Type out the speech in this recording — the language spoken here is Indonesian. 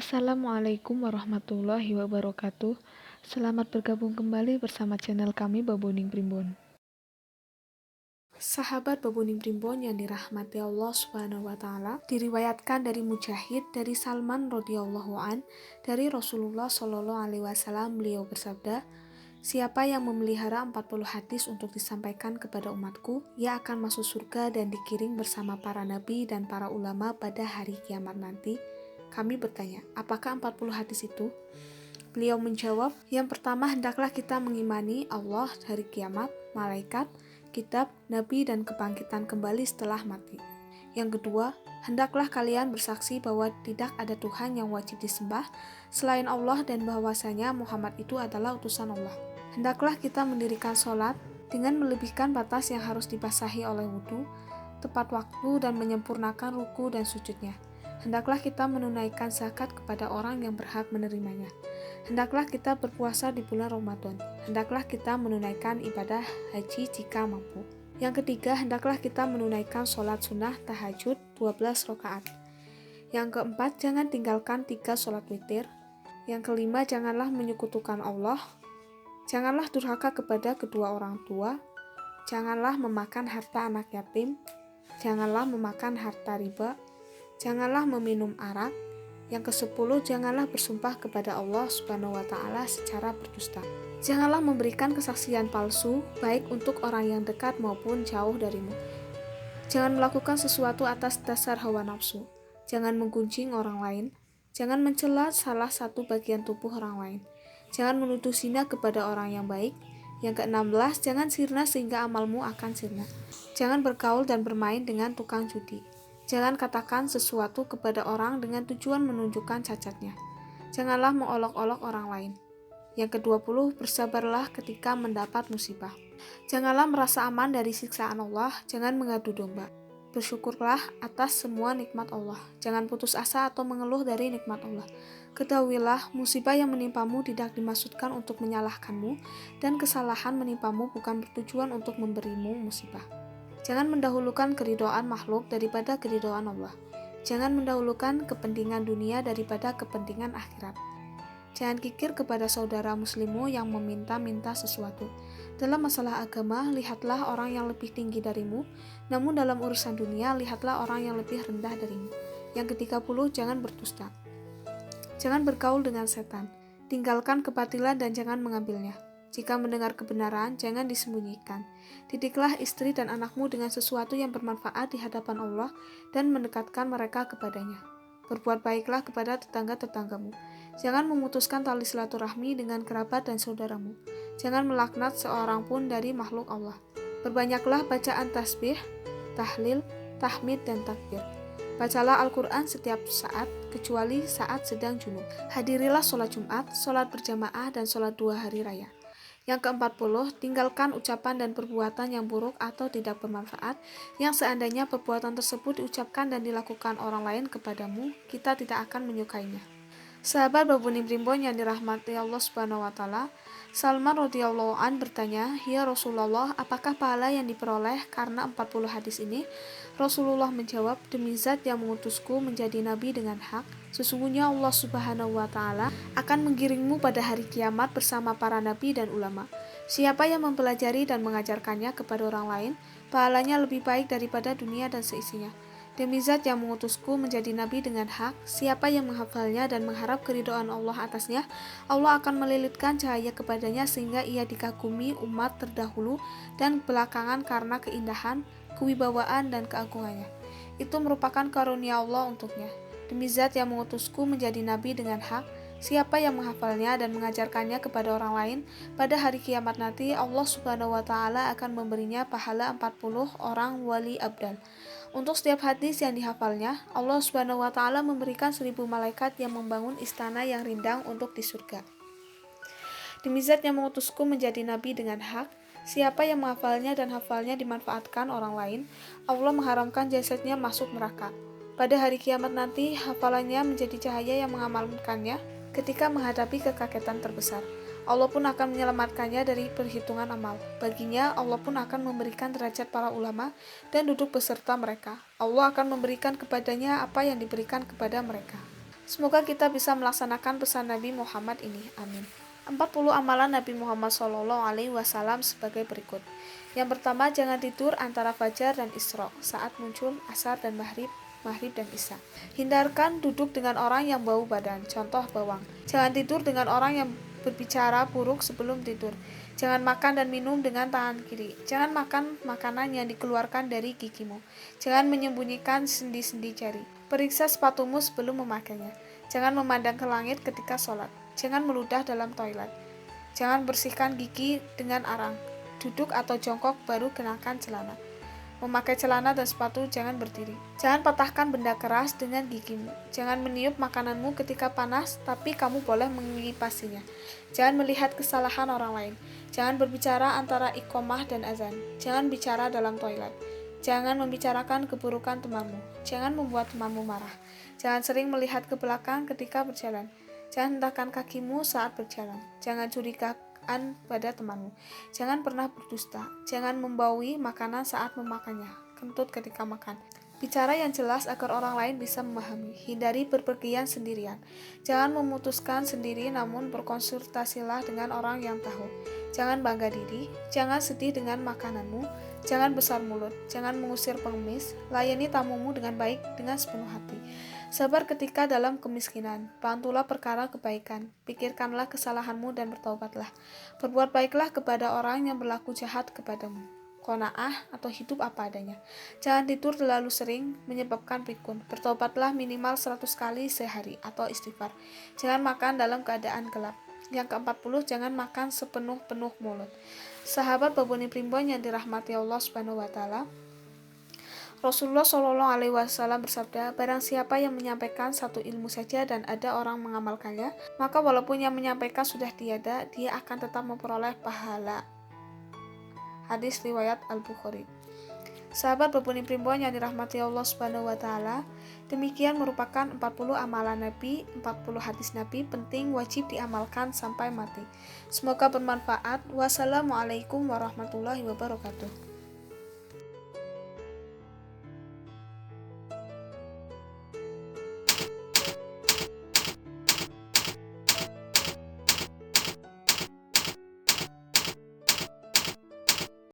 Assalamualaikum warahmatullahi wabarakatuh. Selamat bergabung kembali bersama channel kami Baboning Primbon. Sahabat Baboning Primbon yang dirahmati Allah Subhanahu wa taala, diriwayatkan dari Mujahid dari Salman radhiyallahu an dari Rasulullah Shallallahu alaihi wasallam, beliau bersabda, "Siapa yang memelihara 40 hadis untuk disampaikan kepada umatku, ia akan masuk surga dan dikiring bersama para nabi dan para ulama pada hari kiamat nanti." Kami bertanya, apakah 40 hadis itu? Beliau menjawab, yang pertama hendaklah kita mengimani Allah, hari kiamat, malaikat, kitab, nabi, dan kebangkitan kembali setelah mati. Yang kedua, hendaklah kalian bersaksi bahwa tidak ada Tuhan yang wajib disembah selain Allah dan bahwasanya Muhammad itu adalah utusan Allah. Hendaklah kita mendirikan sholat dengan melebihkan batas yang harus dibasahi oleh wudhu, tepat waktu dan menyempurnakan ruku dan sujudnya. Hendaklah kita menunaikan zakat kepada orang yang berhak menerimanya. Hendaklah kita berpuasa di bulan Ramadan. Hendaklah kita menunaikan ibadah haji jika mampu. Yang ketiga, hendaklah kita menunaikan sholat sunnah tahajud 12 rakaat. Yang keempat, jangan tinggalkan 3 sholat witir. Yang kelima, janganlah menyekutukan Allah. Janganlah durhaka kepada kedua orang tua. Janganlah memakan harta anak yatim. Janganlah memakan harta riba. Janganlah meminum arak. Yang ke-10, janganlah bersumpah kepada Allah Subhanahu wa taala secara berdusta. Janganlah memberikan kesaksian palsu, baik untuk orang yang dekat maupun jauh darimu. Jangan melakukan sesuatu atas dasar hawa nafsu. Jangan menggunjing orang lain. Jangan mencela salah satu bagian tubuh orang lain. Jangan menuduh zina kepada orang yang baik. Yang ke-16, jangan sirna sehingga amalmu akan sirna. Jangan bergaul dan bermain dengan tukang judi. Jangan katakan sesuatu kepada orang dengan tujuan menunjukkan cacatnya. Janganlah mengolok-olok orang lain. Yang ke-20, bersabarlah ketika mendapat musibah. Janganlah merasa aman dari siksaan Allah, jangan mengadu domba. Bersyukurlah atas semua nikmat Allah. Jangan putus asa atau mengeluh dari nikmat Allah. Ketahuilah, musibah yang menimpamu tidak dimaksudkan untuk menyalahkanmu, dan kesalahan menimpamu bukan bertujuan untuk memberimu musibah. Jangan mendahulukan keridhaan makhluk daripada keridhaan Allah. Jangan mendahulukan kepentingan dunia daripada kepentingan akhirat. Jangan kikir kepada saudara muslimmu yang meminta-minta sesuatu. Dalam masalah agama, lihatlah orang yang lebih tinggi darimu, namun dalam urusan dunia, lihatlah orang yang lebih rendah darimu. Yang ke-30, jangan berdusta. Jangan bergaul dengan setan. Tinggalkan kebatilan dan jangan mengambilnya. Jika mendengar kebenaran, jangan disembunyikan. Didiklah istri dan anakmu dengan sesuatu yang bermanfaat di hadapan Allah dan mendekatkan mereka kepadanya. Berbuat baiklah kepada tetangga-tetanggamu. Jangan memutuskan tali silaturahmi dengan kerabat dan saudaramu. Jangan melaknat seorang pun dari makhluk Allah. Berbanyaklah bacaan tasbih, tahlil, tahmid, dan takbir. Bacalah Al-Quran setiap saat, kecuali saat sedang junub. Hadirilah sholat Jumat, sholat berjamaah, dan sholat 2 hari raya. Yang ke-40, tinggalkan ucapan dan perbuatan yang buruk atau tidak bermanfaat, yang seandainya perbuatan tersebut diucapkan dan dilakukan orang lain kepadamu, kita tidak akan menyukainya. Sahabat Baboning Primbon yang dirahmati Allah Subhanahu wa taala, Salman radhiyallahu an bertanya, "Ya Rasulullah, apakah pahala yang diperoleh karena 40 hadis ini?" Rasulullah menjawab, "Demi zat yang mengutusku menjadi nabi dengan hak, sesungguhnya Allah Subhanahu wa taala akan menggiringmu pada hari kiamat bersama para nabi dan ulama. Siapa yang mempelajari dan mengajarkannya kepada orang lain, pahalanya lebih baik daripada dunia dan seisinya. Demi zat yang mengutusku menjadi nabi dengan hak, siapa yang menghafalnya dan mengharap keridhaan Allah atasnya, Allah akan melilitkan cahaya kepadanya sehingga ia dikagumi umat terdahulu dan belakangan karena keindahan, kewibawaan, dan keagungannya. Itu merupakan karunia Allah untuknya. Demi zat yang mengutusku menjadi nabi dengan hak, siapa yang menghafalnya dan mengajarkannya kepada orang lain, pada hari kiamat nanti Allah Subhanahu wa taala akan memberinya pahala 40 orang wali abdal. Untuk setiap hadis yang dihafalnya, Allah Subhanahu wa taala memberikan 1000 malaikat yang membangun istana yang rindang untuk di surga. Demi zat yang mengutusku menjadi nabi dengan hak, siapa yang menghafalnya dan hafalnya dimanfaatkan orang lain, Allah mengharamkan jasadnya masuk neraka. Pada hari kiamat nanti, hafalannya menjadi cahaya yang mengamalkannya ketika menghadapi kekagetan terbesar. Allah pun akan menyelamatkannya dari perhitungan amal. Baginya, Allah pun akan memberikan derajat para ulama dan duduk beserta mereka. Allah akan memberikan kepadanya apa yang diberikan kepada mereka. Semoga kita bisa melaksanakan pesan Nabi Muhammad ini. Amin. 40 amalan Nabi Muhammad SAW sebagai berikut. Yang pertama, jangan tidur antara fajar dan isra saat muncul asar dan maghrib dan isya. Hindarkan duduk dengan orang yang bau badan, contoh bawang. Jangan tidur dengan orang yang berbicara buruk sebelum tidur. Jangan makan dan minum dengan tangan kiri. Jangan makan makanan yang dikeluarkan dari gigimu. Jangan menyembunyikan sendi-sendi jari. Periksa sepatumu sebelum memakainya. Jangan memandang ke langit ketika sholat. Jangan meludah dalam toilet. Jangan bersihkan gigi dengan arang. Duduk atau jongkok baru kenakan celana. Memakai celana dan sepatu jangan berdiri. Jangan patahkan benda keras dengan gigimu. Jangan meniup makananmu ketika panas, tapi kamu boleh mengipasinya. Jangan melihat kesalahan orang lain. Jangan berbicara antara iqomah dan azan. Jangan bicara dalam toilet. Jangan membicarakan keburukan temanmu. Jangan membuat temanmu marah. Jangan sering melihat ke belakang ketika berjalan. Jangan hendakkan kakimu saat berjalan. Jangan curigaan pada temanmu. Jangan pernah berdusta. Jangan membaui makanan saat memakannya. Kentut ketika makan. Bicara yang jelas agar orang lain bisa memahami. Hindari berpergian sendirian. Jangan memutuskan sendiri, namun berkonsultasilah dengan orang yang tahu. Jangan bangga diri. Jangan sedih dengan makananmu. Jangan besar mulut. Jangan mengusir pengemis. Layani tamumu dengan baik dengan sepenuh hati. Sabar ketika dalam kemiskinan. Bantulah perkara kebaikan. Pikirkanlah kesalahanmu dan bertaubatlah. Berbuat baiklah kepada orang yang berlaku jahat kepadamu. Qanaah atau hidup apa adanya. Jangan tidur terlalu sering menyebabkan pikun. Bertobatlah minimal 100 kali sehari atau istighfar. Jangan makan dalam keadaan gelap. Yang ke-40, jangan makan sepenuh-penuh mulut. Sahabat Babuni Primbon yang dirahmati Allah Subhanahu wa taala, Rasulullah SAW bersabda, barang siapa yang menyampaikan satu ilmu saja dan ada orang mengamalkannya, maka walaupun yang menyampaikan sudah tiada, dia akan tetap memperoleh pahala. Hadis riwayat Al-Bukhari. Sahabat Babuni Primbon yang dirahmati Allah Subhanahu wa taala, demikian merupakan 40 amalan Nabi, 40 hadis Nabi penting wajib diamalkan sampai mati. Semoga bermanfaat. Wassalamualaikum warahmatullahi wabarakatuh.